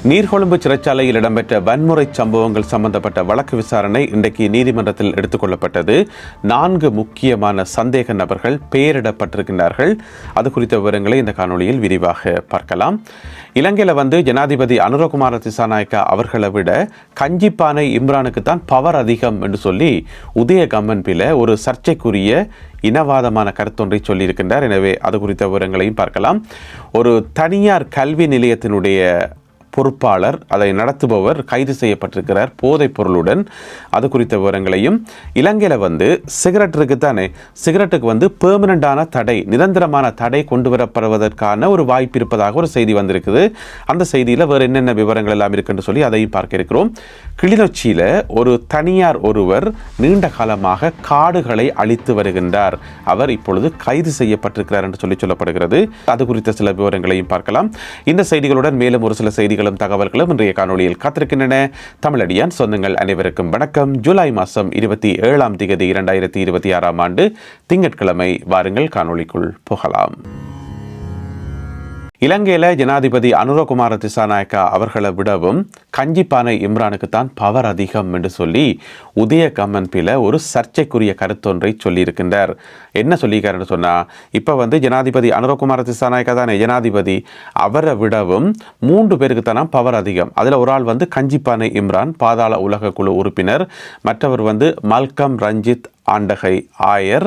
நீர்கொழும்பு சிறைச்சாலையில் இடம்பெற்ற வன்முறை சம்பவங்கள் சம்பந்தப்பட்ட வழக்கு விசாரணை இன்றைக்கு நீதிமன்றத்தில் எடுத்துக் கொள்ளப்பட்டது. 4 முக்கியமான சந்தேக நபர்கள் பெயரிடப்பட்டிருக்கின்றார்கள். அது குறித்த விவரங்களை இந்த காணொலியில் விரிவாக பார்க்கலாம். இலங்கையில் ஜனாதிபதி அனுரகுமார திசாநாயக்கா அவர்களை விட கஞ்சிப்பானை இம்ரானுக்கு தான் பவர் அதிகம் என்று சொல்லி உதயகம்மன்பில ஒரு சர்ச்சைக்குரிய இனவாதமான கருத்தொன்றை சொல்லியிருக்கின்றார். எனவே அது குறித்த விவரங்களையும் பார்க்கலாம். ஒரு தனியார் கல்வி நிலையத்தினுடைய பொறுப்பாளர், அதை நடத்துபவர் கைது செய்யப்பட்டிருக்கிறார் போதைப் பொருளுடன். அது குறித்த விவரங்களையும், இலங்கையில் சிகரெட்டுக்கு பெர்மனண்டான தடை, நிரந்தரமான தடை கொண்டு வரப்படுவதற்கான ஒரு வாய்ப்பு இருப்பதாக ஒரு செய்தி வந்திருக்குது. அந்த செய்தியில் வேறு என்னென்ன விவரங்கள் எல்லாம் இருக்குன்னு சொல்லி அதையும் பார்க்க இருக்கிறோம். கிளிநொச்சியில் ஒரு தனியார் ஒருவர் நீண்ட காலமாக காடுகளை அழித்து வருகின்றார். அவர் இப்பொழுது கைது செய்யப்பட்டிருக்கிறார் என்று சொல்லப்படுகிறது. அது குறித்த சில விவரங்களையும் பார்க்கலாம். இந்த செய்திகளுடன் மேலும் ஒரு சில செய்திகள் தகவல்களும் இன்றைய காணொலியில் காத்திருக்கின்றன. தமிழடியான் சொந்தங்கள் அனைவருக்கும் வணக்கம். ஜூலை மாதம் 27ஆம் தேதி 2026ஆம் ஆண்டு திங்கட்கிழமை. வாருங்கள் காணொலிக்குள் போகலாம். இலங்கையில் ஜனாதிபதி அனுரகுமார திசாநாயக்கா அவர்களை விடவும் கஞ்சிப்பானை இம்ரானுக்கு தான் பவர் அதிகம் என்று சொல்லி உதயகம்மன்பில ஒரு சர்ச்சைக்குரிய கருத்தொன்றை சொல்லியிருக்கின்றார். என்ன சொல்லியிருக்காருன்னு சொன்னால், இப்போ ஜனாதிபதி அனுரகுமார திசாநாயக்கா தானே ஜனாதிபதி, அவரை விடவும் 3 பேருக்கு தானே பவர் அதிகம். அதில் ஒரு ஆள் கஞ்சிப்பானை இம்ரான், பாதாள உலக குழு உறுப்பினர். மற்றவர் மல்கம் ரஞ்சித் ஆண்டகை ஆயர்.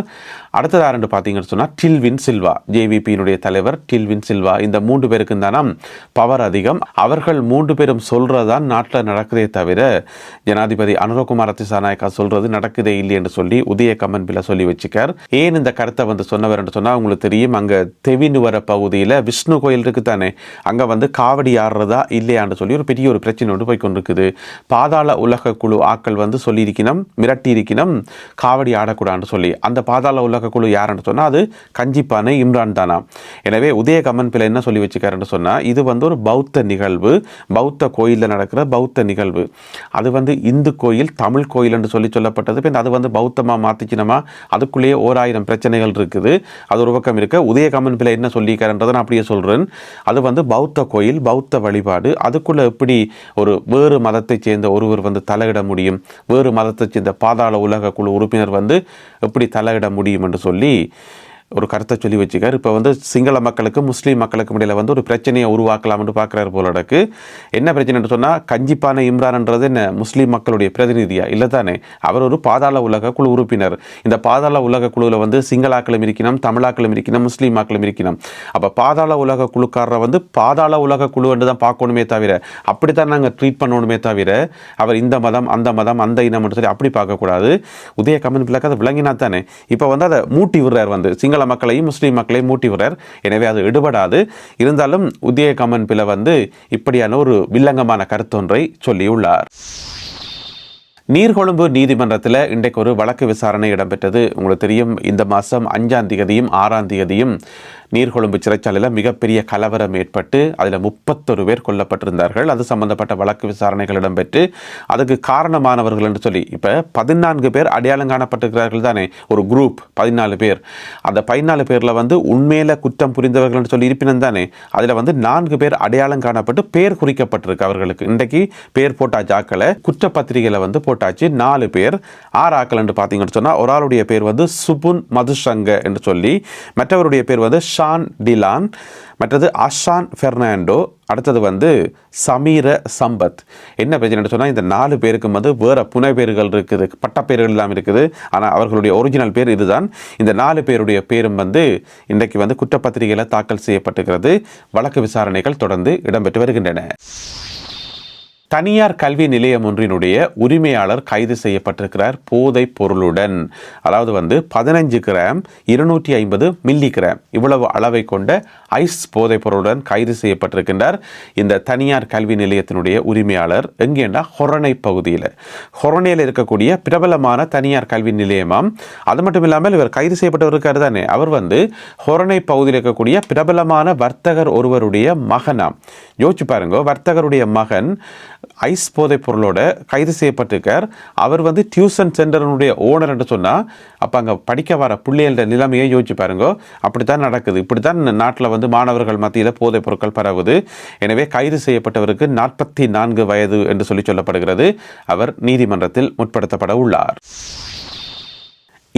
அடுத்தது யாருன்னு பார்த்தீங்கன்னு சொன்னால் டில்வின் சில்வா, ஜேவிபியினுடைய தலைவர் டில்வின் சில்வா. இந்த 3 பேருக்கு தானே பவர் அதிகம். அவர்கள் 3 பேரும் சொல்றதான் நாட்டில் நடக்குதே தவிர ஜனாதிபதி அனுரகுமார திசாநாயக்கா சொல்றது நடக்குதே இல்லை என்று சொல்லி உதயகம்மன்பில சொல்லி வச்சுக்கார். ஏன் இந்த கருத்தை சொன்னவர் என்று சொன்னால், உங்களுக்கு தெரியும், அங்கே தெவினுவர பகுதியில் விஷ்ணு கோயில் இருக்கு தானே, அங்கே காவடி ஆடுறதா இல்லையான்னு சொல்லி ஒரு பெரிய ஒரு பிரச்சனை ஒன்று போய் கொண்டிருக்குது. பாதாள உலக குழு ஆக்கள் சொல்லியிருக்கணும், மிரட்டி இருக்கணும் காவடி ஆடக்கூடாதுன்னு சொல்லி. அந்த பாதாள உலக குழு யாருன்னு சொன்னா அது கஞ்சிப்பானை இம்ரான் தானா. எனவே உதயகம்மன்பில என்ன சொல்லி வச்சுக்காருன்னு சொன்னா, இது ஒரு பௌத்த நிகழ்வு, பௌத்த கோயிலில் நடக்கிற பௌத்த நிகழ்வு. அது இந்து கோயில், தமிழ் கோயில் என்று சொல்லப்பட்டது. பின் அது பௌத்தமா மாத்திச்சினமா, அதுக்குள்ளேயே 1000 பிரச்சனைகள் இருக்குது. அது ஒரு பக்கம் இருக்க, உதயகம்மன்பில என்ன சொல்லியிருக்காருன்றதை நான் அப்படியே சொல்றேன். அது பௌத்த கோயில், பௌத்த வழிபாடு. அதுக்குள்ள எப்படி ஒரு வேறு மதத்தை சேர்ந்த ஒருவர் தலையிட முடியும்? வேறு மதத்தை சேர்ந்த பாதாள உலக குழு உறுப்பினர் எப்படி தலையிட முடியும் என்று சொல்லி ஒரு கருத்தை சொல்லி வச்சுக்கார். இப்போ சிங்கள மக்களுக்கும் முஸ்லீம் மக்களுக்கும் இடையில் ஒரு பிரச்சனையை உருவாக்கலாம் என்று பார்க்குறாரு போல இருக்கு. என்ன பிரச்சனைன்னு சொன்னால், கஞ்சிப்பானை இம்ரான்ன்றது என்ன முஸ்லீம் மக்களுடைய பிரதிநிதியா இல்லை தானே? அவர் ஒரு பாதாள உலக குழு உறுப்பினர். இந்த பாதாள உலக குழுவில் சிங்களாக்களும் இருக்கணும், தமிழாக்களும் இருக்கணும், முஸ்லீம் மக்களும் இருக்கணும். அப்போ பாதாள உலக குழுக்காரரை பாதாள உலக குழு என்று தான் பார்க்கணுமே தவிர, அப்படித்தான் நாங்கள் ட்ரீட் பண்ணணுமே தவிர, அவர் இந்த மதம் அந்த மதம் அந்த இனம் சொல்லி அப்படி பார்க்கக்கூடாது. உதயகம்மன்பிலக்கு அதை விளங்கினா தானே. இப்போ அதை மூட்டி விடுறார், சிங்கள மக்களையும் முஸ்லீம் மக்களையும் மூட்டி விடுறார். எனவே அது எடுபடாது. இருந்தாலும் உதயகம்மன்பில இப்படியான ஒரு வில்லங்கமான கருத்தொன்றை சொல்லியுள்ளார். நீர்கொழும்பு நீதிமன்றத்தில் இன்றைக்கு ஒரு வழக்கு விசாரணை இடம்பெற்றது. உங்களுக்கு தெரியும், இந்த மாதம் 5ஆம் தேதியும் 6ஆம் தேதியும் நீர்கொழும்பு சிறைச்சாலையில் மிகப்பெரிய கலவரம் ஏற்பட்டு அதில் 31 பேர் கொல்லப்பட்டிருந்தார்கள். அது சம்பந்தப்பட்ட வழக்கு விசாரணைகள் இடம்பெற்று அதுக்கு காரணமானவர்கள் என்று சொல்லி இப்போ 14 பேர் அடையாளம் காணப்பட்டிருக்கிறார்கள் தானே, ஒரு குரூப் 14 பேர். அந்த 14 பேரில் உண்மையில குற்றம் புரிந்தவர்கள் என்று சொல்லி இருப்பினும் தானே, அதில் 4 பேர் அடையாளம் காணப்பட்டு பேர் குறிக்கப்பட்டிருக்கு. அவர்களுக்கு இன்றைக்கு பேர் போட்டாச்சு, ஆக்களை குற்றப்பத்திரிகையில் போட்டாச்சு. 4 பேர் 6 ஆக்கள் என்று பார்த்தீங்கன்னு சொன்னால், ஒரு ஆளுடைய பேர் சுபுன் மதுசங்க என்று சொல்லி, மற்றவருடைய பேர் ஷான் டிலான், மற்றது அஷான் பெர்னாண்டோ, அடுத்தது சமீர சம்பத். என்ன பிரச்சனை சொன்னால், இந்த 4 பேருக்கும் வேறு புனை பேர்கள் இருக்குது, பட்டப்பேர்கள் எல்லாம் இருக்குது. ஆனால் அவர்களுடைய ஒரிஜினல் பேர் இதுதான். இந்த 4 பேருடைய பேரும் இன்றைக்கு குற்றப்பத்திரிகையில் தாக்கல் செய்யப்பட்டிருக்கிறது. வழக்கு விசாரணைகள் தொடர்ந்து இடம்பெற்று வருகின்றன. தனியார் கல்வி நிலையம் ஒன்றினுடைய உரிமையாளர் கைது செய்யப்பட்டிருக்கிறார் போதைப் பொருளுடன். அதாவது 15 கிராம் 250 மில்லி கிராம் இவ்வளவு அளவை கொண்ட ஐஸ் போதைப் பொருளுடன் கைது செய்யப்பட்டிருக்கின்றார். இந்த தனியார் கல்வி நிலையத்தினுடைய உரிமையாளர் எங்கேண்டா ஹொரணை பகுதியில், ஹொரணையில் இருக்கக்கூடிய பிரபலமான தனியார் கல்வி நிலையமாம். அது மட்டும் இல்லாமல் இவர் கைது செய்யப்பட்டவர் இருக்காரு தானே, அவர் ஹொரணை பகுதியில் இருக்கக்கூடிய பிரபலமான வர்த்தகர் ஒருவருடைய மகனாம். யோசிச்சு பாருங்க, வர்த்தகருடைய மகன் ஐஸ் போதைப் பொருளோட கைது செய்யப்பட்டிருக்கார். அவர் வந்து டியூஷன் சென்டருடைய ஓனர் என்று சொன்னால் அப்போ அங்கே படிக்க வர பிள்ளைகளோட நிலைமையை யோசிச்சு பாருங்க. அப்படித்தான் நடக்குது. இப்படித்தான் நாட்டில் வந்து மாணவர்கள் மத்தியில் போதைப் பொருட்கள் பரவுது. எனவே கைது செய்யப்பட்டவருக்கு 44 வயது என்று சொல்லப்படுகிறது. அவர் நீதிமன்றத்தில் முற்படுத்தப்பட உள்ளார்.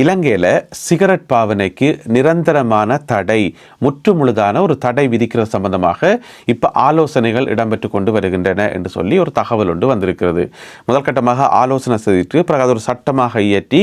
இலங்கையில் சிகரெட் பாவனைக்கு நிரந்தரமான தடை, முற்றுமுழுதான ஒரு தடை விதிக்கிற சம்பந்தமாக இப்போ ஆலோசனைகள் இடம்பெற்று கொண்டு வருகின்றன என்று சொல்லி ஒரு தகவல் ஒன்று வந்திருக்கிறது. முதல் கட்டமாக ஆலோசனை செய்துட்டு பிறகு அது ஒரு சட்டமாக இயற்றி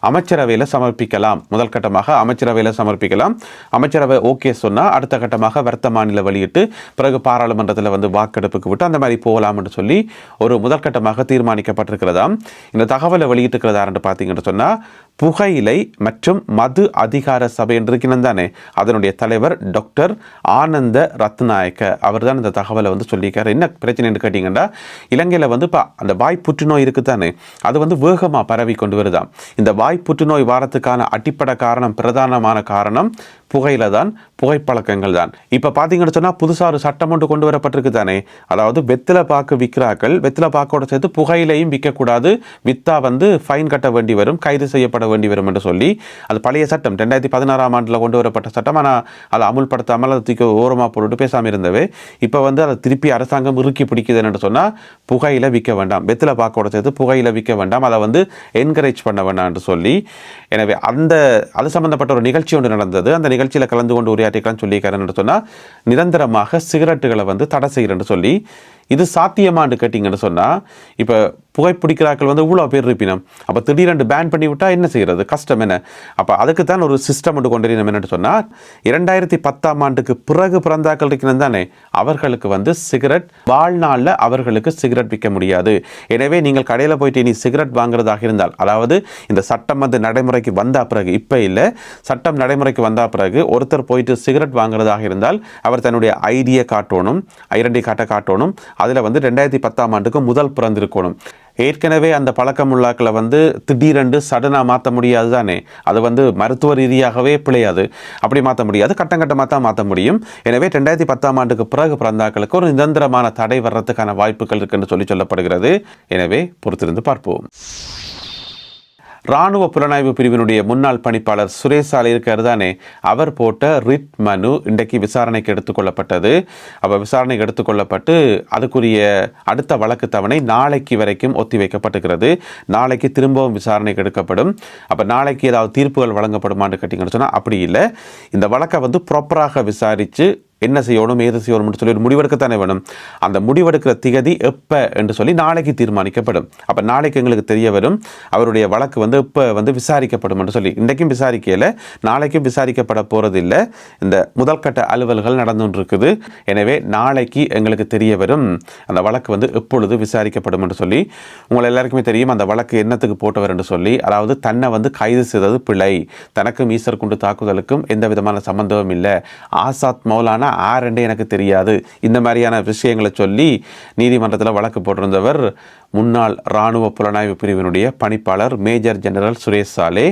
அமைச்சரவையில் சமர்ப்பிக்கலாம். முதல் கட்டமாக அமைச்சரவையில் சமர்ப்பிக்கலாம். அமைச்சரவை ஓகே சொன்னால் அடுத்த கட்டமாக வர்த்தமானியில் வெளியிட்டு பிறகு பாராளுமன்றத்தில் வந்து வாக்கெடுப்புக்கு விட்டு அந்த மாதிரி போகலாம் என்று சொல்லி ஒரு முதல் கட்டமாக தீர்மானிக்கப்பட்டிருக்கிறதாம். இந்த தகவலை வெளியிட்டிருக்கிறதான்னு பார்த்தீங்கன்னு சொன்னால் புகையிலை மற்றும் மது அதிகார சபை என்று இருக்கிறது தானே, அதனுடைய தலைவர் டாக்டர் ஆனந்த ரத்நாயக்க அவர் தான் இந்த தகவலை வந்து சொல்லியிருக்காரு. என்ன பிரச்சனைன்னு கேட்டிங்கன்னா, இலங்கையில் வந்து இப்போ அந்த வாய் புற்றுநோய் இருக்குது தானே, அது வந்து வேகமாக பரவி கொண்டு வருதாம். இந்த வாய் புற்றுநோய் வாரத்துக்கான அடிப்படை காரணம், பிரதானமான காரணம் புகையில தான், புகைப்பழக்கங்கள் தான். இப்போ பார்த்தீங்கன்னு சொன்னால் புதுசாக ஒரு சட்டம் ஒன்று கொண்டு வரப்பட்டிருக்கு தானே, அதாவது வெத்தில பாக்கு விற்கிறார்கள், வெத்தில பாக்கோட சேர்த்து புகையிலையும் விற்கக்கூடாது, விற்றா வந்து ஃபைன் கட்ட வேண்டி வரும், கைது செய்யப்பட வேண்டி வரும் என்று சொல்லி அது பழைய சட்டம் 2016ஆம் ஆண்டில் கொண்டு வரப்பட்ட சட்டம். ஆனால் அதை அமுல்படுத்தாமல் அதை தூக்கி ஓரமாக போட்டு பேசாமல் இருந்தவே இப்போ வந்து அதை திருப்பி அரசாங்கம் இறுக்கி பிடிக்குதுன்னு சொன்னால் புகையில விற்க வேண்டாம், வெத்தில பாக்கோட சேர்த்து புகையில விற்க வேண்டாம், அதை வந்து என்கரேஜ் பண்ண வேண்டாம் என்று சொல்லி. எனவே அது சம்பந்தப்பட்ட ஒரு நிகழ்ச்சி ஒன்று நடந்தது. அந்த நிகழ்ச்சியில் கலந்து கொண்டு உரையாற்றிக்கலாம் சொல்லியிருக்காருன்னு சொன்னால் நிரந்தரமாக சிகரெட்டுகளை வந்து தடை செய்கிறேன்னு சொல்லி. இது சாத்தியமானு கேட்டிங்கன்னு சொன்னால் இப்போ புகைப்பிடிக்கிறார்கள் வந்து இவ்வளோ பேர் இருப்பினோம், அப்போ திடீரென்று பேன் பண்ணி விட்டால் என்ன செய்கிறது, கஷ்டம் என்ன. அப்போ அதுக்கு தான் ஒரு சிஸ்டம் ஒன்று கொண்டு வரணும். என்னென்னு சொன்னால் 2010ஆம் ஆண்டுக்கு பிறகு பிறந்தாக்கள் இருக்கிறது தானே, அவர்களுக்கு வந்து சிகரெட் வாழ்நாளில் அவர்களுக்கு சிகரெட் விற்க முடியாது. எனவே நீங்கள் கடையில் போயிட்டு நீ சிகரெட் வாங்குறதாக இருந்தால், அதாவது இந்த சட்டம் வந்து நடைமுறைக்கு வந்த பிறகு, இப்போ இல்லை சட்டம் நடைமுறைக்கு வந்த பிறகு ஒருத்தர் போயிட்டு சிகரெட் வாங்குறதாக இருந்தால் அவர் தன்னுடைய ஐடியை காட்டணும், ஐடென்டி கார்டை காட்டணும். அதில் வந்து 2010ஆம் ஆண்டுக்கு முதல் பிறந்திருக்கணும். ஏற்கனவே அந்த பழக்கம் உள்ளாக்களை வந்து திடீரென்று சடனாக மாற்ற முடியாது தானே, அது வந்து மருத்துவ ரீதியாகவே பிழையாது, அப்படி மாற்ற முடியாது, கட்டமாக தான் மாற்ற முடியும். எனவே 2010ஆம் ஆண்டுக்கு பிறகு பிறந்தாக்களுக்கு ஒரு நிரந்தரமான தடை வர்றதுக்கான வாய்ப்புகள் இருக்குன்னு சொல்லப்படுகிறது. எனவே பொறுத்திருந்து பார்ப்போம். இராணுவ புலனாய்வு பிரிவினுடைய முன்னாள் பணிப்பாளர் சுரேஷால் இருக்கார் தானே, அவர் போட்ட ரிட் மனு இன்றைக்கு விசாரணைக்கு எடுத்துக்கொள்ளப்பட்டது. அப்போ விசாரணைக்கு எடுத்துக்கொள்ளப்பட்டு அதுக்குரிய அடுத்த வழக்கு தவணை நாளைக்கு வரைக்கும் ஒத்தி வைக்கப்பட்டுகிறது. நாளைக்கு திரும்பவும் விசாரணைக்கு எடுக்கப்படும். அப்போ நாளைக்கு ஏதாவது தீர்ப்புகள் வழங்கப்படுமான்னு கேட்டிங்கன்னு சொன்னால் அப்படி இல்லை. இந்த வழக்கை வந்து ப்ராப்பராக விசாரித்து என்ன செய்யணும், ஏது செய்யணும்னு சொல்லி ஒரு முடிவெடுக்கத்தானே வேணும். அந்த முடிவெடுக்கிற திகதி எப்போ என்று சொல்லி நாளைக்கு தீர்மானிக்கப்படும். அப்போ நாளைக்கு எங்களுக்கு தெரிய வரும் அவருடைய வழக்கு வந்து இப்போ வந்து விசாரிக்கப்படும் என்று சொல்லி. இன்றைக்கும் விசாரிக்கல, நாளைக்கும் விசாரிக்கப்பட போகிறது இல்லை. இந்த முதல் கட்ட அலுவல்கள் நடந்துட்டு இருக்குது. எனவே நாளைக்கு எங்களுக்கு தெரிய வரும் அந்த வழக்கு வந்து எப்பொழுது விசாரிக்கப்படும் என்று சொல்லி. உங்களை எல்லாருக்குமே தெரியும் அந்த வழக்கு என்னத்துக்கு போட்டவர் என்று சொல்லி, அதாவது தன்னை வந்து கைது செய்தது பிழை, தனக்கும் ஈசர் குண்டு தாக்குதலுக்கும் எந்த விதமான சம்பந்தமும் இல்லை, ஆசாத் மௌலானா ஆரெண்டே எனக்கு தெரியாது, இந்த மாதிரியான விஷயங்களை சொல்லி நீதிமன்றத்தில் வழக்கு போட்டிருந்தவர் முன்னாள் இராணுவ புலனாய்வு பிரிவினுடைய பணிப்பாளர் மேஜர் ஜெனரல் சுரேஷ் சாலே.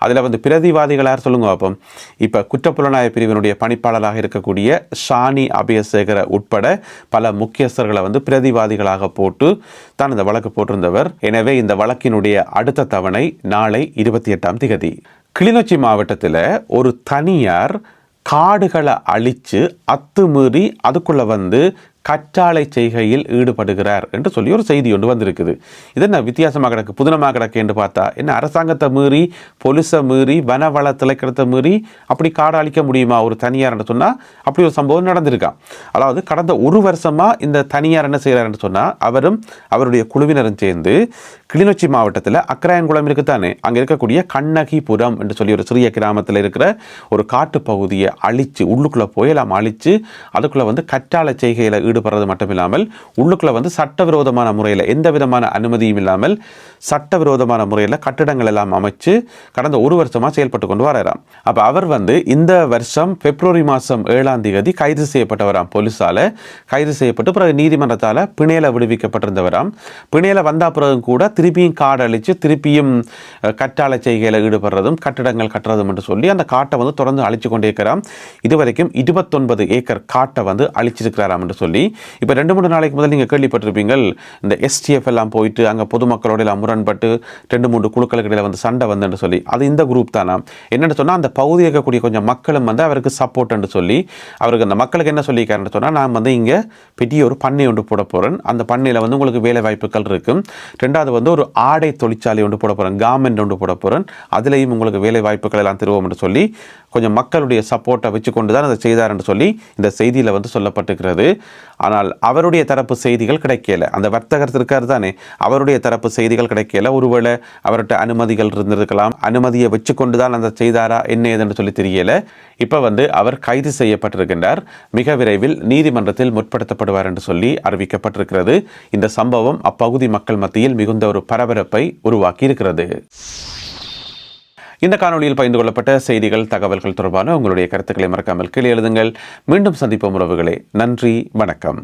அதில் வந்து பிரதிவாதிகள் யார் சொல்லுங்க பார்ப்போம். இப்போ குற்றப்புலனாய்வு பிரிவினுடைய பணிப்பாளராக இருக்கக்கூடிய ஷானி அபயசேகர உட்பட பல முக்கியஸ்தர்களை வந்து பிரதிவாதிகளாக போட்டு தான் இந்த வழக்கு போட்டிருந்தவர். எனவே இந்த வழக்கினுடைய அடுத்த தவணை நாளை 28ஆம் திகதி. கிளிநொச்சி மாவட்டத்தில் ஒரு தனியார் காடுகளை அழித்து அத்துமீறி அதுக்குள்ளே வந்து கற்றாழை செய்கையில் ஈடுபடுகிறார் என்று சொல்லி ஒரு செய்தி ஒன்று வந்திருக்குது. இது என்ன வித்தியாசமாக கிடக்கு, புதினமாக கிடக்கு என்று பார்த்தா என்ன, அரசாங்கத்தை மீறி, பொலிஸை மீறி, வனவள திணைக்களத்தை மீறி அப்படி காடு அழிக்க முடியுமா ஒரு தனியார் என்று சொன்னால் அப்படி ஒரு சம்பவம் நடந்திருக்கான். அதாவது கடந்த ஒரு வருஷமாக இந்த தனியார் என்ன செய்கிறார்னு சொன்னால் அவரும் அவருடைய குழுவினரும் சேர்ந்து கிளிநொச்சி மாவட்டத்தில் அக்கராயன்குளம் இருக்குத்தானே, அங்கே இருக்கக்கூடிய கண்ணகிபுரம் என்று சொல்லி ஒரு சிறிய கிராமத்தில் இருக்கிற ஒரு காட்டு பகுதியை அழித்து உள்ளுக்குள்ளே போயலாம் அழித்து அதுக்குள்ளே வந்து கற்றாழை செய்கையில் ஈடுபடுறது மட்டும் இல்லாமல் உள்ளுக்குள்ள வந்து சட்டவிரோதமான முறையில் எந்த விதமான அனுமதியும் இல்லாமல் சட்டவிரோதமான முறையில் கட்டிடங்கள் எல்லாம் அமைச்சு கடந்த ஒரு வருஷமாக செயல்பட்டு கொண்டு வராராம். அப்போ அவர் வந்து இந்த வருஷம் பிப்ரவரி மாதம் 7ஆம் தேதி கைது செய்யப்பட்டவராம். போலீஸால் கைது செய்யப்பட்டு பிறகு நீதிமன்றத்தால் பிணையில் விடுவிக்கப்பட்டிருந்தவராம். பிணையில் வந்த பிறகும் கூட திருப்பியும் காடு அழித்து திருப்பியும் கற்றாழை செய்கையில் ஈடுபடுறதும் கட்டிடங்கள் கட்டுறதும் என்று சொல்லி அந்த காட்டை வந்து தொடர்ந்து அழிச்சு கொண்டே இருக்கிறாம். இதுவரைக்கும் 29 ஏக்கர் காட்டை வந்து அழிச்சிருக்கிறாராம் என்று சொல்லி சொல்லி. இப்போ 2-3 நாளைக்கு முதல் நீங்கள் கேள்விப்பட்டிருப்பீங்கள், இந்த STF எல்லாம் போயிட்டு அங்கே பொதுமக்களோட எல்லாம் முரண்பட்டு 2-3 குழுக்களுக்கு இடையில வந்து சண்டை வந்துன்னு சொல்லி, அது இந்த குரூப் தானா என்னென்னு சொன்னால், அந்த பகுதியில் இருக்கக்கூடிய கொஞ்சம் மக்களும் வந்து அவருக்கு சப்போர்ட்னு சொல்லி, அவருக்கு அந்த மக்களுக்கு என்ன சொல்லியிருக்காருன்னு சொன்னால், நான் வந்து இங்கே பெரிய ஒரு பண்ணை ஒன்று போட போகிறேன், அந்த பண்ணையில் வந்து உங்களுக்கு வேலை வாய்ப்புகள் இருக்கும். 2வது வந்து ஒரு ஆடை தொழிற்சாலை ஒன்று போட போகிறேன், கார்மெண்ட் ஒன்று போட போகிறேன், அதுலேயும் உங்களுக்கு வேலை வாய்ப்புகள் எல்லாம் தருவோம் என்று சொல்லி கொஞ்சம் மக்களுடைய சப்போர்ட்டை வச்சு கொண்டு தான் அதை செய்தார் என்று சொல்லி இந்த செய்தியில் வந்து சொல்லப்பட்டிருக்கிறது. ஆனால் அவருடைய தரப்பு செய்திகள் கிடைக்கல. அந்த வர்த்தகர் இருக்கார் தானே, அவருடைய தரப்பு செய்திகள் கிடைக்கல. ஒருவேளை அவர்கிட்ட அனுமதிகள் இருந்திருக்கலாம், அனுமதியை வச்சு கொண்டு தான் அந்த செய்தாரா என்ன ஏதுன்னு சொல்லி தெரியல. இப்போ வந்து அவர் கைது செய்யப்பட்டிருக்கின்றார், மிக விரைவில் நீதிமன்றத்தில் முற்படுத்தப்படுவார் என்று சொல்லி அறிவிக்கப்பட்டிருக்கிறது. இந்த சம்பவம் அப்பகுதி மக்கள் மத்தியில் மிகுந்த ஒரு பரபரப்பை உருவாக்கி இருக்கிறது. இந்த காணொலியில் பகிர்ந்து கொள்ளப்பட்ட செய்திகள், தகவல்கள் தொடர்பான உங்களுடைய கருத்துக்களை மறக்காமல் கீழே எழுதுங்கள். மீண்டும் சந்திப்போம் உறவுகளே. நன்றி, வணக்கம்.